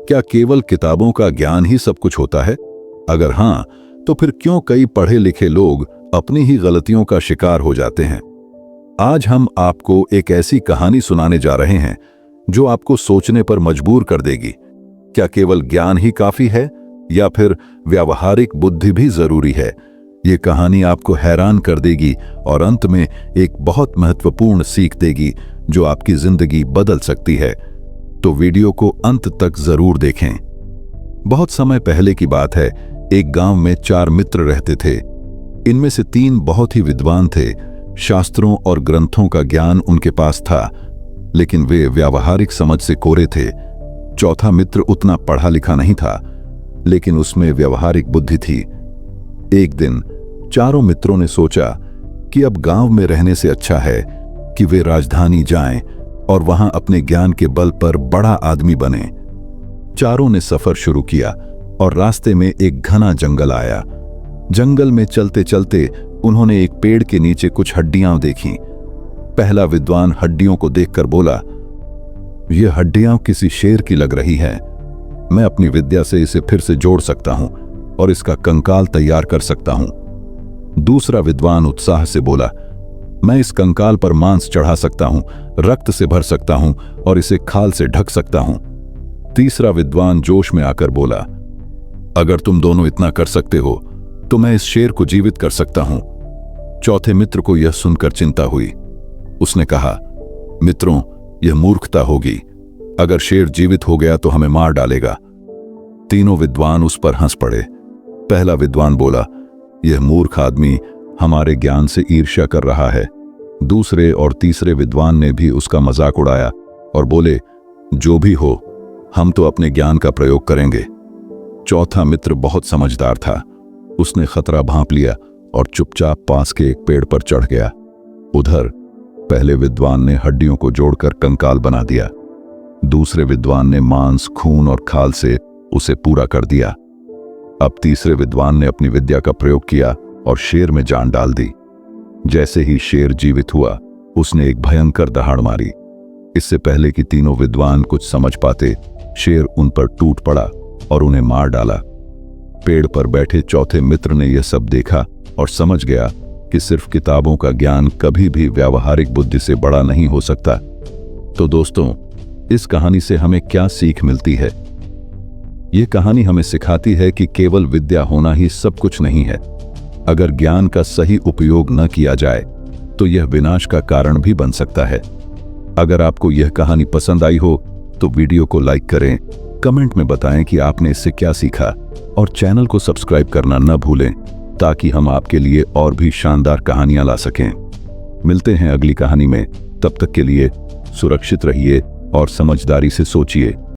क्या केवल किताबों का ज्ञान ही सब कुछ होता है? अगर हाँ, तो फिर क्यों कई पढ़े लिखे लोग अपनी ही गलतियों का शिकार हो जाते हैं? आज हम आपको एक ऐसी कहानी सुनाने जा रहे हैं जो आपको सोचने पर मजबूर कर देगी। क्या केवल ज्ञान ही काफी है या फिर व्यावहारिक बुद्धि भी जरूरी है? ये कहानी आपको हैरान कर देगी और अंत में एक बहुत महत्वपूर्ण सीख देगी जो आपकी जिंदगी बदल सकती है। तो वीडियो को अंत तक जरूर देखें। बहुत समय पहले की बात है। एक गांव में 4 मित्र रहते थे। इनमें से 3 बहुत ही विद्वान थे। शास्त्रों और ग्रंथों का ज्ञान उनके पास था, लेकिन वे व्यावहारिक समझ से कोरे थे। चौथा मित्र उतना पढ़ा लिखा नहीं था, लेकिन उसमें व्यावहारिक बुद्धि थी। एक दिन चारों मित्रों ने सोचा कि अब गांव में रहने से अच्छा है कि वे राजधानी जाएं और वहां अपने ज्ञान के बल पर बड़ा आदमी बने। चारों ने सफर शुरू किया और रास्ते में एक घना जंगल आया। जंगल में चलते चलते उन्होंने एक पेड़ के नीचे कुछ हड्डियां देखीं। पहला विद्वान हड्डियों को देखकर बोला, "यह हड्डियां किसी शेर की लग रही हैं। मैं अपनी विद्या से इसे फिर से जोड़ सकता हूं और इसका कंकाल तैयार कर सकता हूं।" दूसरा विद्वान उत्साह से बोला, "मैं इस कंकाल पर मांस चढ़ा सकता हूं, रक्त से भर सकता हूं और इसे खाल से ढक सकता हूं।" तीसरा विद्वान जोश में आकर बोला, "अगर तुम दोनों इतना कर सकते हो तो मैं इस शेर को जीवित कर सकता हूं।" चौथे मित्र को यह सुनकर चिंता हुई। उसने कहा, "मित्रों, यह मूर्खता होगी। अगर शेर जीवित हो गया तो हमें मार डालेगा।" तीनों विद्वान उस पर हंस पड़े। पहला विद्वान बोला, "यह मूर्ख आदमी हमारे ज्ञान से ईर्ष्या कर रहा है।" दूसरे और तीसरे विद्वान ने भी उसका मजाक उड़ाया और बोले, "जो भी हो, हम तो अपने ज्ञान का प्रयोग करेंगे।" चौथा मित्र बहुत समझदार था। उसने खतरा भांप लिया और चुपचाप पास के एक पेड़ पर चढ़ गया। उधर पहले विद्वान ने हड्डियों को जोड़कर कंकाल बना दिया। दूसरे विद्वान ने मांस, खून और खाल से उसे पूरा कर दिया। अब तीसरे विद्वान ने अपनी विद्या का प्रयोग किया और शेर में जान डाल दी। जैसे ही शेर जीवित हुआ, उसने एक भयंकर दहाड़ मारी। इससे पहले कि तीनों विद्वान कुछ समझ पाते, शेर उन पर टूट पड़ा और उन्हें मार डाला। पेड़ पर बैठे चौथे मित्र ने यह सब देखा और समझ गया कि सिर्फ किताबों का ज्ञान कभी भी व्यावहारिक बुद्धि से बड़ा नहीं हो सकता। तो दोस्तों, इस कहानी से हमें क्या सीख मिलती है? यह कहानी हमें सिखाती है कि केवल विद्या होना ही सब कुछ नहीं है। अगर ज्ञान का सही उपयोग न किया जाए तो यह विनाश का कारण भी बन सकता है। अगर आपको यह कहानी पसंद आई हो तो वीडियो को लाइक करें, कमेंट में बताएं कि आपने इससे क्या सीखा और चैनल को सब्सक्राइब करना न भूलें ताकि हम आपके लिए और भी शानदार कहानियां ला सकें। मिलते हैं अगली कहानी में। तब तक के लिए सुरक्षित रहिए और समझदारी से सोचिए।